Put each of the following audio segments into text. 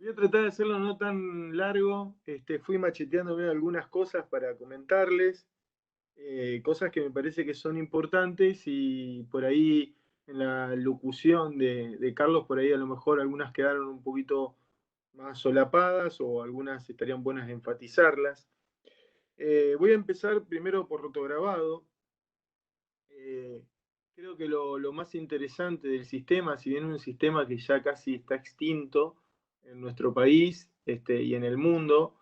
Voy a tratar de hacerlo no tan largo. Fui macheteándome algunas cosas para comentarles, cosas que me parece que son importantes y por ahí en la locución de Carlos, por ahí a lo mejor algunas quedaron un poquito más solapadas o algunas estarían buenas de enfatizarlas. Voy a empezar primero por rotograbado. Eh, Creo que lo más interesante del sistema, si bien es un sistema que ya casi está extinto en nuestro país y en el mundo,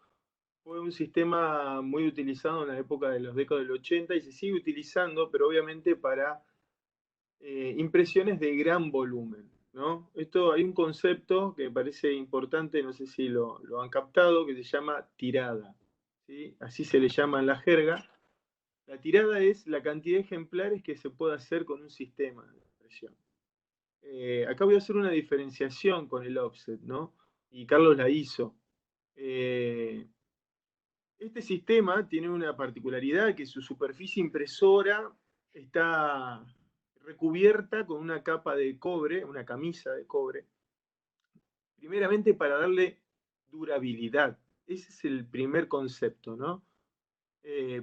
fue un sistema muy utilizado en la época de los décadas del 80 y se sigue utilizando, pero obviamente para impresiones de gran volumen, ¿no? Esto hay un concepto que me parece importante, no sé si lo han captado, que se llama tirada, ¿sí? Así se le llama en la jerga. La tirada es la cantidad de ejemplares que se puede hacer con un sistema de impresión. Acá voy a hacer una diferenciación con el offset, ¿no? Y Carlos la hizo. Eh, este sistema tiene una particularidad que su superficie impresora está recubierta con una capa de cobre, una camisa de cobre, primeramente para darle durabilidad. Ese es el primer concepto, ¿no?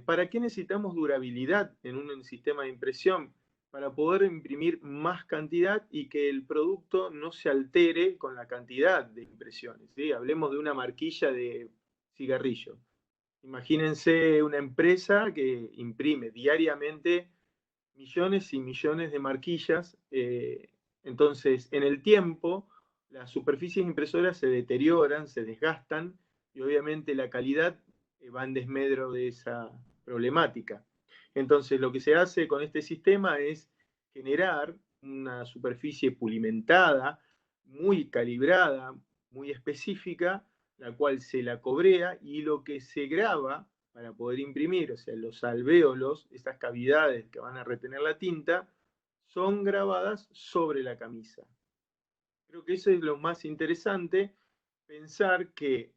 ¿Para qué necesitamos durabilidad en un sistema de impresión? Para poder imprimir más cantidad y que el producto no se altere con la cantidad de impresiones, ¿sí? Hablemos de una marquilla de cigarrillo. Imagínense una empresa que imprime diariamente millones y millones de marquillas. Entonces, en el tiempo, las superficies impresoras se deterioran, se desgastan y obviamente la calidad va en desmedro de esa problemática. Entonces, lo que se hace con este sistema es generar una superficie pulimentada, muy calibrada, muy específica, la cual se la cobrea y lo que se graba para poder imprimir, o sea, los alvéolos, esas cavidades que van a retener la tinta, son grabadas sobre la camisa. Creo que eso es lo más interesante, pensar que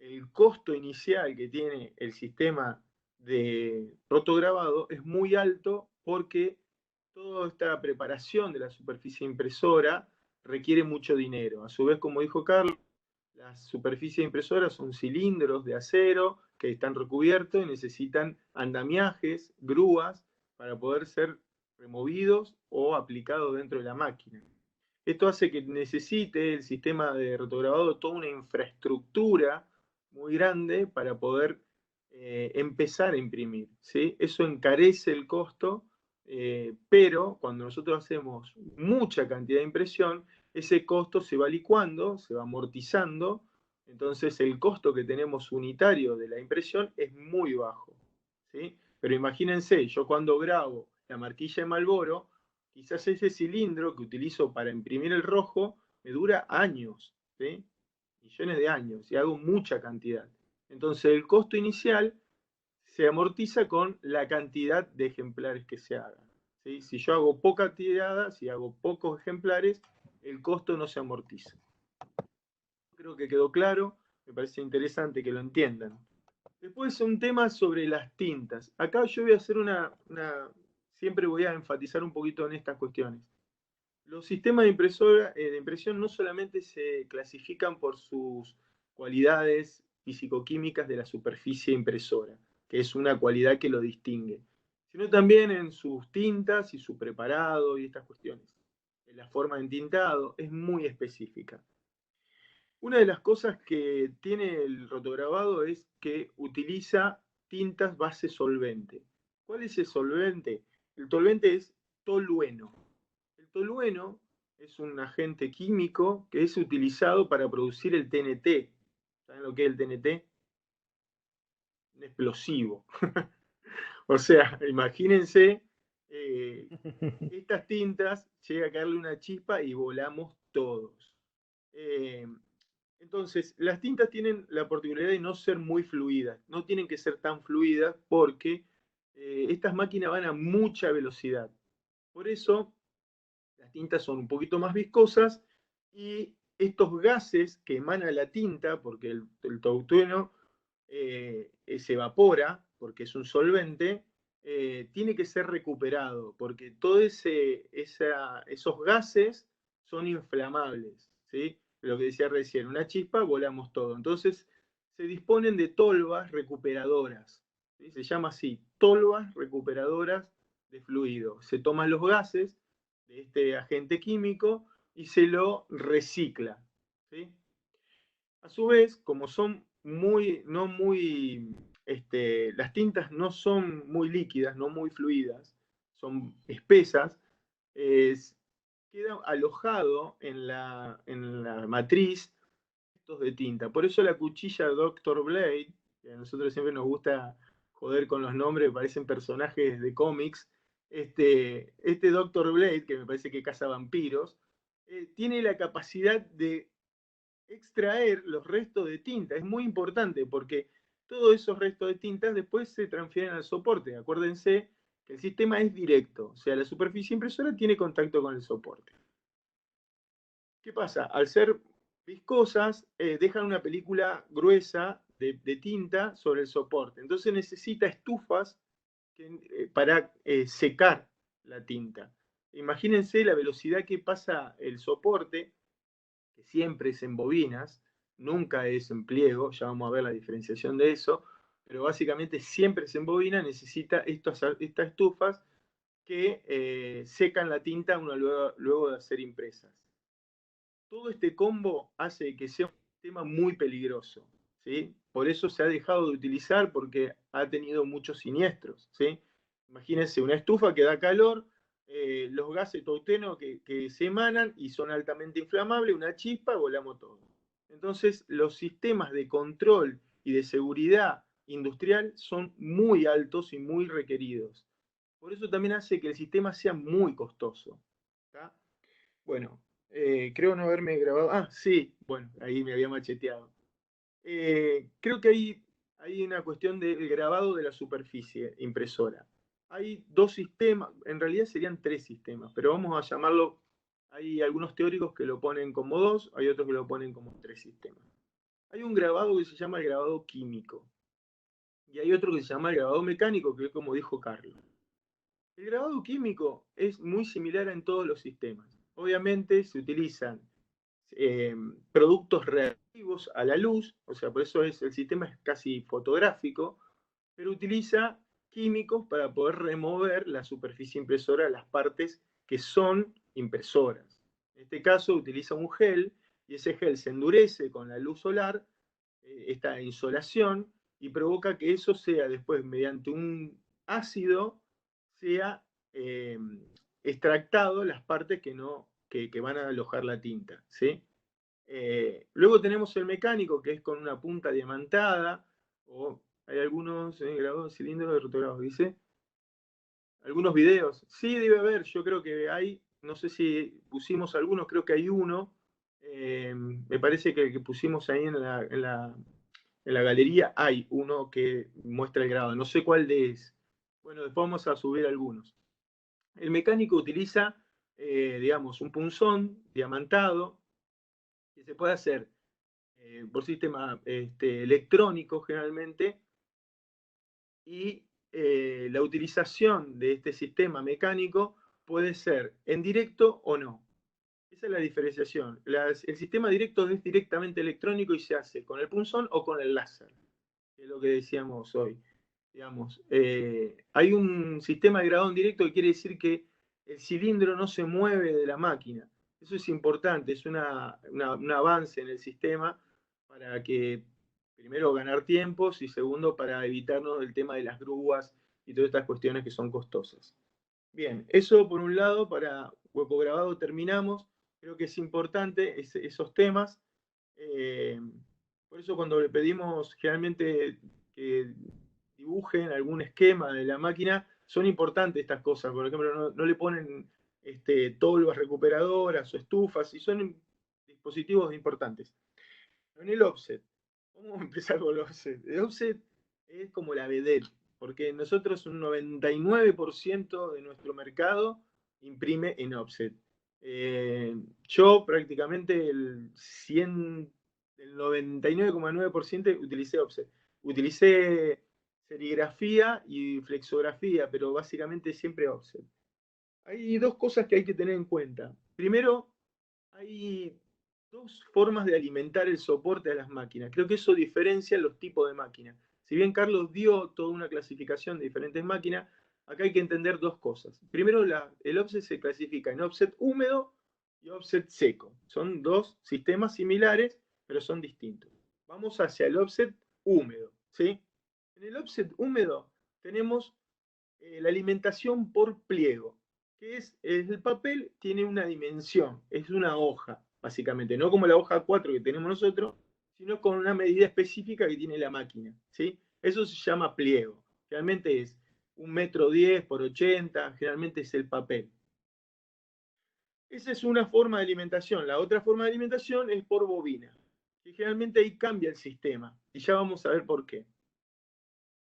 el costo inicial que tiene el sistema de rotograbado es muy alto porque toda esta preparación de la superficie impresora requiere mucho dinero. A su vez, como dijo Carlos, las superficies impresoras son cilindros de acero que están recubiertos y necesitan andamiajes, grúas, para poder ser removidos o aplicados dentro de la máquina. Esto hace que necesite el sistema de rotograbado toda una infraestructura muy grande para poder empezar a imprimir, ¿sí? Eso encarece el costo, pero cuando nosotros hacemos mucha cantidad de impresión, ese costo se va licuando, se va amortizando, entonces el costo que tenemos unitario de la impresión es muy bajo, ¿sí? Pero imagínense, yo cuando grabo la marquilla de Marlboro, quizás ese cilindro que utilizo para imprimir el rojo me dura años, ¿sí? Millones de años, y hago mucha cantidad. Entonces el costo inicial se amortiza con la cantidad de ejemplares que se hagan, ¿sí? Si yo hago poca tirada, si hago pocos ejemplares, el costo no se amortiza. Creo que quedó claro, me parece interesante que lo entiendan. Después un tema sobre las tintas. Acá yo voy a hacer siempre voy a enfatizar un poquito en estas cuestiones. Los sistemas de impresión no solamente se clasifican por sus cualidades fisicoquímicas de la superficie impresora, que es una cualidad que lo distingue, sino también en sus tintas y su preparado y estas cuestiones. La forma de entintado es muy específica. Una de las cosas que tiene el rotograbado es que utiliza tintas base solvente. ¿Cuál es el solvente? El solvente es tolueno. El tolueno es un agente químico que es utilizado para producir el TNT. ¿Saben lo que es el TNT? Un explosivo. O sea, imagínense, eh, estas tintas, llega a caerle una chispa y volamos todos. Eh, entonces, las tintas tienen la particularidad de no ser muy fluidas, no tienen que ser tan fluidas porque estas máquinas van a mucha velocidad. Por eso, las tintas son un poquito más viscosas y estos gases que emana la tinta, porque el tolueno se evapora, porque es un solvente, tiene que ser recuperado, porque todos esos gases son inflamables, ¿sí? lo que decía recién, una chispa, volamos todo. Entonces, se disponen de tolvas recuperadoras. ¿Sí? Se llama así, tolvas recuperadoras de fluido. Se toman los gases de este agente químico y se lo recicla. ¿Sí? A su vez, como son no muy, las tintas no son muy líquidas, no muy fluidas, son espesas, queda alojado en la matriz restos de tinta. Por eso la cuchilla Doctor Blade, que a nosotros siempre nos gusta joder con los nombres, parecen personajes de cómics, este Doctor Blade, que me parece que caza vampiros, tiene la capacidad de extraer los restos de tinta. Es muy importante porque todos esos restos de tinta después se transfieren al soporte. Acuérdense que el sistema es directo, o sea, la superficie impresora tiene contacto con el soporte. ¿Qué pasa? Al ser viscosas, dejan una película gruesa de tinta sobre el soporte. Entonces necesita estufas para secar la tinta. Imagínense la velocidad que pasa el soporte, que siempre es en bobinas, nunca es en pliego, ya vamos a ver la diferenciación de eso, pero básicamente siempre es en bobina, necesita estas estufas que secan la tinta luego de hacer impresas. Todo este combo hace que sea un sistema muy peligroso, ¿sí? Por eso se ha dejado de utilizar porque ha tenido muchos siniestros, ¿sí? Imagínense una estufa que da calor, los gases tautenos que se emanan y son altamente inflamables, una chispa, volamos todo. Entonces, los sistemas de control y de seguridad industrial son muy altos y muy requeridos. Por eso también hace que el sistema sea muy costoso. ¿Tá? Bueno, creo no haberme grabado. Ah, sí, bueno, ahí me había macheteado. Creo que hay una cuestión del grabado de la superficie impresora. Hay dos sistemas, en realidad serían tres sistemas, pero vamos a llamarlo, hay algunos teóricos que lo ponen como dos, hay otros que lo ponen como tres sistemas. Hay un grabado que se llama el grabado químico y hay otro que se llama el grabado mecánico, que es como dijo Carlos. El grabado químico es muy similar en todos los sistemas. Obviamente se utilizan eh, productos reactivos a la luz, o sea, por eso el sistema es casi fotográfico, pero utiliza químicos para poder remover la superficie impresora de las partes que son impresoras. En este caso utiliza un gel y ese gel se endurece con la luz solar, esta insolación, y provoca que eso sea después, mediante un ácido, sea eh, extractado las partes que van a alojar la tinta. ¿Sí? Luego tenemos el mecánico, que es con una punta diamantada, o hay algunos grabados cilindros de rotogrado, dice. Algunos videos. Sí, debe haber, yo creo que hay, no sé si pusimos algunos, creo que hay uno. Me parece que pusimos ahí en la galería, hay uno que muestra el grado. No sé cuál de es. Bueno, después vamos a subir algunos. El mecánico utiliza, digamos, un punzón diamantado que se puede hacer por sistema electrónico generalmente, y la utilización de este sistema mecánico puede ser en directo o no. Esa es la diferenciación. El sistema directo es directamente electrónico y se hace con el punzón o con el láser, que es lo que decíamos hoy. Digamos, hay un sistema de grabado en directo que quiere decir que el cilindro no se mueve de la máquina. Eso es importante, es un avance en el sistema para que, primero, ganar tiempos y segundo, para evitarnos el tema de las grúas y todas estas cuestiones que son costosas. Bien, eso por un lado, para hueco grabado terminamos. Creo que es importante esos temas. Eh, por eso cuando le pedimos generalmente que dibujen algún esquema de la máquina, son importantes estas cosas. Por ejemplo, no le ponen tolvas recuperadoras o estufas, y son dispositivos importantes. En el offset, vamos a empezar con el offset. El offset es como la vedette, porque nosotros un 99% de nuestro mercado imprime en offset. Yo prácticamente el 99,9% utilicé offset. Utilicé serigrafía y flexografía, pero básicamente siempre offset. Hay dos cosas que hay que tener en cuenta. Primero, hay dos formas de alimentar el soporte a las máquinas. Creo que eso diferencia los tipos de máquinas. Si bien Carlos dio toda una clasificación de diferentes máquinas, acá hay que entender dos cosas. Primero, el offset se clasifica en offset húmedo y offset seco. Son dos sistemas similares, pero son distintos. Vamos hacia el offset húmedo, ¿sí? En el offset húmedo tenemos la alimentación por pliego, que es el papel tiene una dimensión, es una hoja, básicamente, no como la hoja 4 que tenemos nosotros, sino con una medida específica que tiene la máquina, ¿sí? Eso se llama pliego. Realmente es 1,10 m por 80, generalmente es el papel. Esa es una forma de alimentación. La otra forma de alimentación es por bobina, que generalmente ahí cambia el sistema, y ya vamos a ver por qué.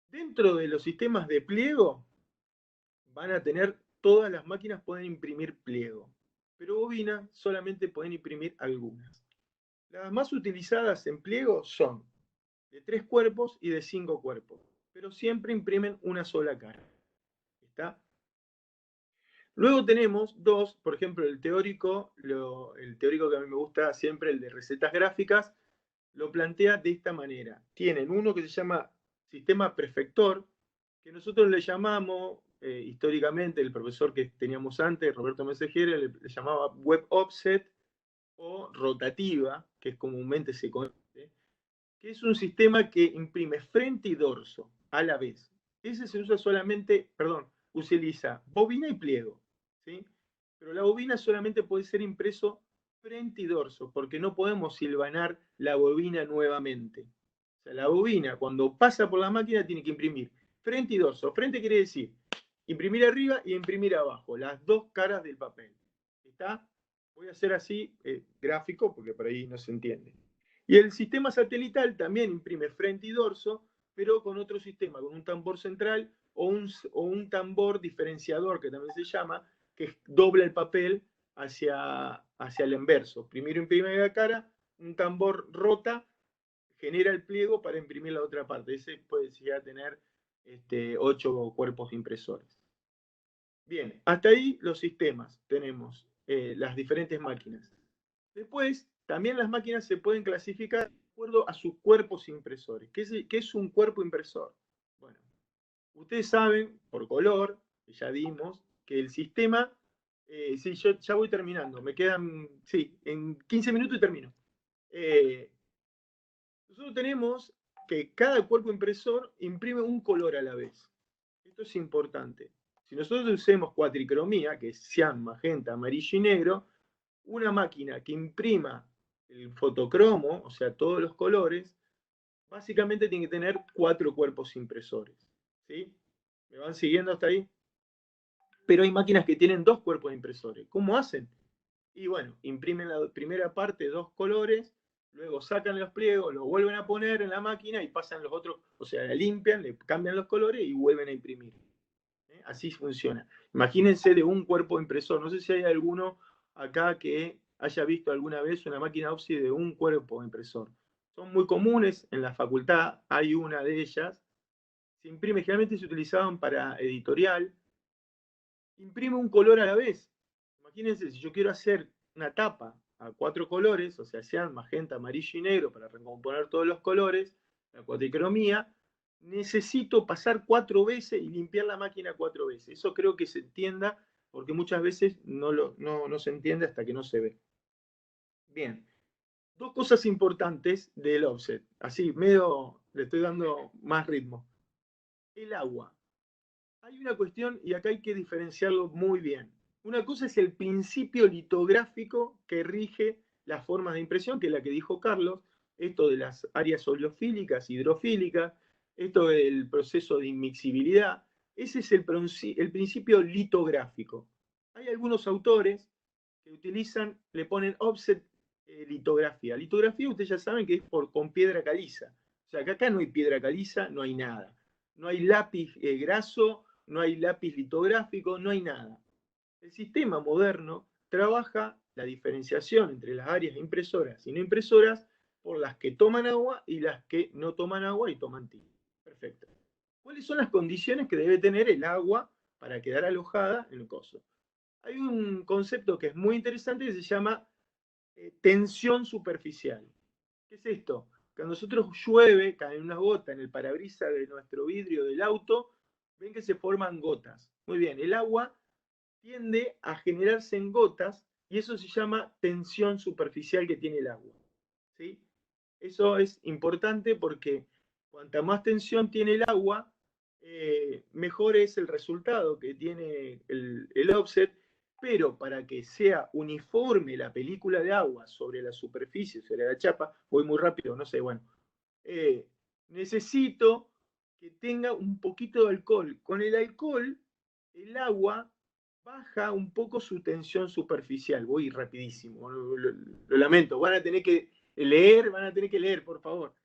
Dentro de los sistemas de pliego, van a tener, todas las máquinas pueden imprimir pliego, pero bobina solamente pueden imprimir algunas. Las más utilizadas en pliego son de 3 cuerpos y de 5 cuerpos, pero siempre imprimen una sola cara. ¿Está? Luego tenemos dos, por ejemplo, el teórico que a mí me gusta siempre, el de recetas gráficas, lo plantea de esta manera. Tienen uno que se llama sistema prefector, que nosotros le llamamos, históricamente, el profesor que teníamos antes, Roberto Messejere, le llamaba web offset o rotativa, que es comúnmente se conoce, que es un sistema que imprime frente y dorso a la vez. Ese se usa solamente, perdón, utiliza bobina y pliego, ¿sí? Pero la bobina solamente puede ser impreso frente y dorso, porque no podemos silvanar la bobina nuevamente. O sea, la bobina, cuando pasa por la máquina, tiene que imprimir frente y dorso. Frente quiere decir imprimir arriba y imprimir abajo, las dos caras del papel. ¿Está? Voy a hacer así gráfico, porque por ahí no se entiende. Y el sistema satelital también imprime frente y dorso, pero con otro sistema, con un tambor central o un tambor diferenciador, que también se llama, que dobla el papel hacia el inverso. Primero imprime la cara, un tambor rota, genera el pliego para imprimir la otra parte. Ese puede llegar a tener 8 cuerpos impresores. Bien, hasta ahí los sistemas. Tenemos las diferentes máquinas. Después, también las máquinas se pueden clasificar de acuerdo a sus cuerpos impresores. ¿Qué es un cuerpo impresor? Bueno, ustedes saben, por color, que ya dimos, que el sistema, sí, yo ya voy terminando, me quedan, sí, en 15 minutos y termino. Nosotros tenemos que cada cuerpo impresor imprime un color a la vez. Esto es importante. Si nosotros usemos cuatricromía, que es cian, magenta, amarillo y negro, una máquina que imprima el fotocromo, o sea, todos los colores, básicamente tiene que tener 4 cuerpos impresores. ¿Sí? ¿Me van siguiendo hasta ahí? Pero hay máquinas que tienen 2 cuerpos impresores. ¿Cómo hacen? Y bueno, imprimen la primera parte 2 colores, luego sacan los pliegos, los vuelven a poner en la máquina y pasan los otros, o sea, la limpian, le cambian los colores y vuelven a imprimir. Así funciona. Imagínense de un cuerpo impresor. No sé si hay alguno acá que haya visto alguna vez una máquina OPSI de un cuerpo impresor. Son muy comunes en la facultad, hay una de ellas. Se imprime, generalmente se utilizaban para editorial. Imprime un color a la vez. Imagínense, si yo quiero hacer una tapa a 4 colores, o sea, sean magenta, amarillo y negro, para recomponer todos los colores, la cuatricromía, necesito pasar 4 veces y limpiar la máquina 4 veces. Eso creo que se entienda, porque muchas veces no se entiende hasta que no se ve. Bien, dos cosas importantes del offset. Así, medio le estoy dando más ritmo. El agua. Hay una cuestión y acá hay que diferenciarlo muy bien. Una cosa es el principio litográfico que rige las formas de impresión, que es la que dijo Carlos, esto de las áreas oleofílicas, hidrofílicas, esto del proceso de inmixibilidad. Ese es el principio litográfico. Hay algunos autores que utilizan, le ponen offset litografía. Litografía, ustedes ya saben que es con piedra caliza. O sea, que acá no hay piedra caliza, no hay nada. No hay lápiz graso, no hay lápiz litográfico, no hay nada. El sistema moderno trabaja la diferenciación entre las áreas impresoras y no impresoras por las que toman agua y las que no toman agua y toman tinta. Perfecto. ¿Cuáles son las condiciones que debe tener el agua para quedar alojada en el coso? Hay un concepto que es muy interesante que se llama tensión superficial. ¿Qué es esto? Cuando nosotros llueve, caen unas gotas en el parabrisas de nuestro vidrio del auto, ven que se forman gotas. Muy bien, el agua tiende a generarse en gotas y eso se llama tensión superficial que tiene el agua. ¿Sí? Eso es importante porque cuanta más tensión tiene el agua, mejor es el resultado que tiene el offset, pero para que sea uniforme la película de agua sobre la superficie, sobre la chapa, voy muy rápido, no sé, bueno, eh, necesito que tenga un poquito de alcohol. Con el alcohol, el agua baja un poco su tensión superficial. Voy rapidísimo, lo lamento. Van a tener que leer, por favor.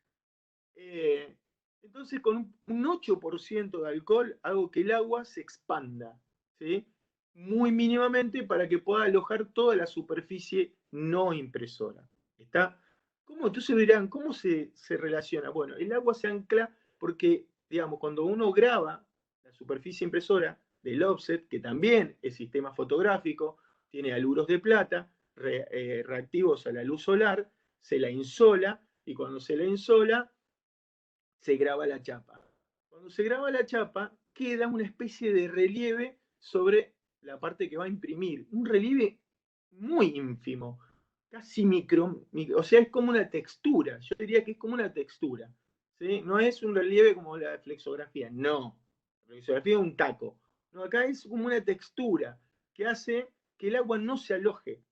Eh, entonces, con un 8% de alcohol, hago que el agua se expanda, ¿sí? Muy mínimamente para que pueda alojar toda la superficie no impresora. ¿Está? ¿Cómo? Entonces dirán, ¿cómo se relaciona? Bueno, el agua se ancla porque, digamos, cuando uno graba la superficie impresora del offset, que también es sistema fotográfico, tiene aluros de plata, reactivos a la luz solar, se la insola, y cuando se la insola, se graba la chapa. Cuando se graba la chapa, queda una especie de relieve sobre la parte que va a imprimir. Un relieve muy ínfimo, casi o sea, es como una textura. Yo diría que es como una textura. ¿Sí? No es un relieve como la flexografía, no. La flexografía es un taco. No, acá es como una textura que hace que el agua no se aloje.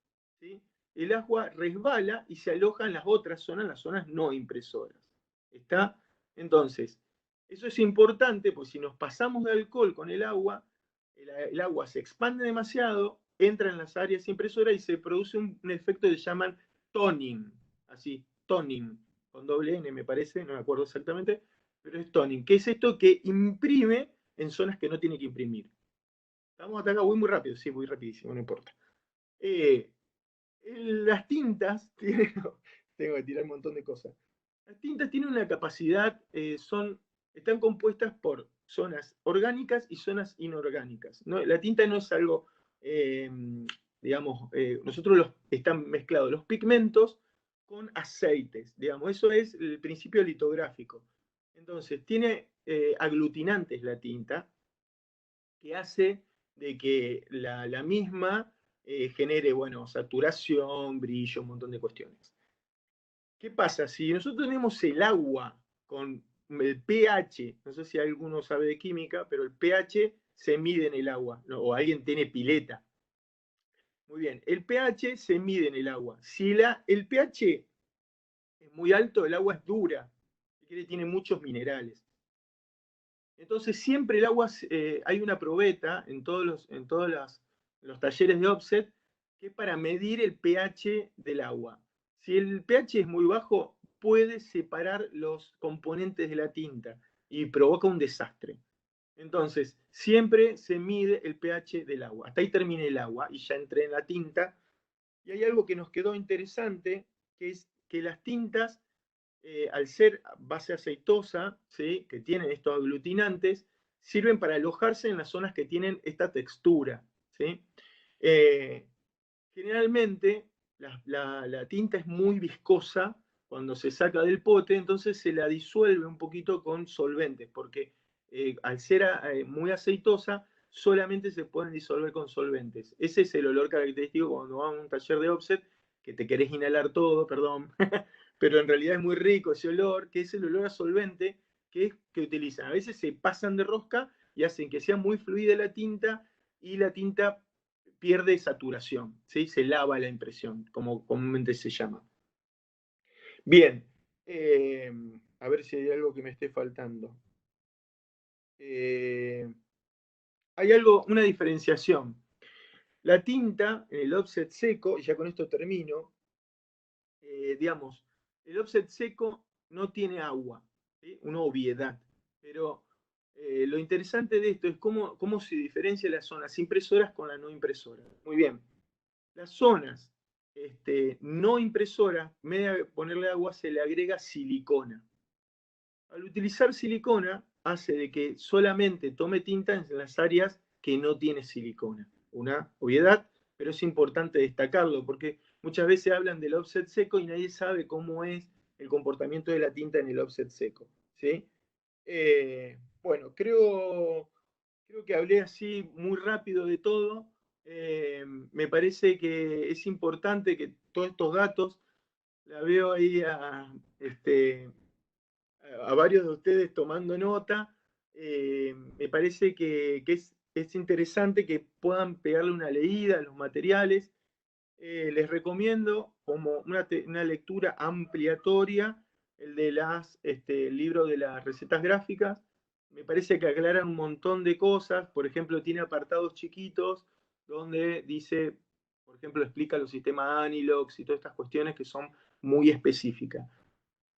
¿Sí? El agua resbala y se aloja en las otras zonas, las zonas no impresoras. ¿Está? Entonces, eso es importante, porque si nos pasamos de alcohol con el agua se expande demasiado, entra en las áreas impresoras y se produce un efecto que se llaman toning, así, toning, con doble N me parece, no me acuerdo exactamente, pero es toning, que es esto que imprime en zonas que no tiene que imprimir. Estamos hasta acá, voy muy rápido, sí, muy rapidísimo, no importa. Eh, las tintas, tengo que tirar un montón de cosas. Las tintas tienen una capacidad, están compuestas por zonas orgánicas y zonas inorgánicas. ¿No? La tinta no es algo, eh, digamos, están mezclados los pigmentos con aceites, digamos, eso es el principio litográfico. Entonces, tiene aglutinantes la tinta, que hace de que la misma genere, bueno, saturación, brillo, un montón de cuestiones. ¿Qué pasa? Si nosotros tenemos el agua con el pH, no sé si alguno sabe de química, pero el pH se mide en el agua, ¿no? O alguien tiene pileta. Muy bien, el pH se mide en el agua. Si el pH es muy alto, el agua es dura, tiene muchos minerales. Entonces siempre el agua, hay una probeta en todos los talleres de offset que es para medir el pH del agua. Si el pH es muy bajo, puede separar los componentes de la tinta y provoca un desastre. Entonces, siempre se mide el pH del agua. Hasta ahí termina el agua y ya entré en la tinta. Y hay algo que nos quedó interesante, que es que las tintas al ser base aceitosa, ¿sí? Que tienen estos aglutinantes, sirven para alojarse en las zonas que tienen esta textura. ¿Sí? Eh, Generalmente la tinta es muy viscosa cuando se saca del pote, entonces se la disuelve un poquito con solventes, porque al ser muy aceitosa, solamente se pueden disolver con solventes. Ese es el olor característico cuando vamos a un taller de offset, que te querés inhalar todo, perdón, pero en realidad es muy rico ese olor, que es el olor a solvente que utilizan. A veces se pasan de rosca y hacen que sea muy fluida la tinta y la tinta pierde saturación, ¿sí? Se lava la impresión, como comúnmente se llama. Bien, eh, a ver si hay algo que me esté faltando. Eh, Hay una diferenciación. La tinta, en el offset seco, y ya con esto termino, digamos, el offset seco no tiene agua, ¿sí? Una obviedad, pero lo interesante de esto es cómo se diferencia las zonas impresoras con las no impresoras. Muy bien, las zonas no impresoras, en vez de ponerle agua, se le agrega silicona. Al utilizar silicona, hace de que solamente tome tinta en las áreas que no tiene silicona. Una obviedad, pero es importante destacarlo, porque muchas veces hablan del offset seco y nadie sabe cómo es el comportamiento de la tinta en el offset seco, ¿sí? Bueno, creo que hablé así muy rápido de todo. Me parece que es importante que todos estos datos, la veo ahí a varios de ustedes tomando nota. Me parece que es interesante que puedan pegarle una leída a los materiales. Les recomiendo como una lectura ampliatoria el de el libro de las recetas gráficas. Me parece que aclaran un montón de cosas. Por ejemplo, tiene apartados chiquitos donde dice, por ejemplo, explica los sistemas Anilox y todas estas cuestiones que son muy específicas.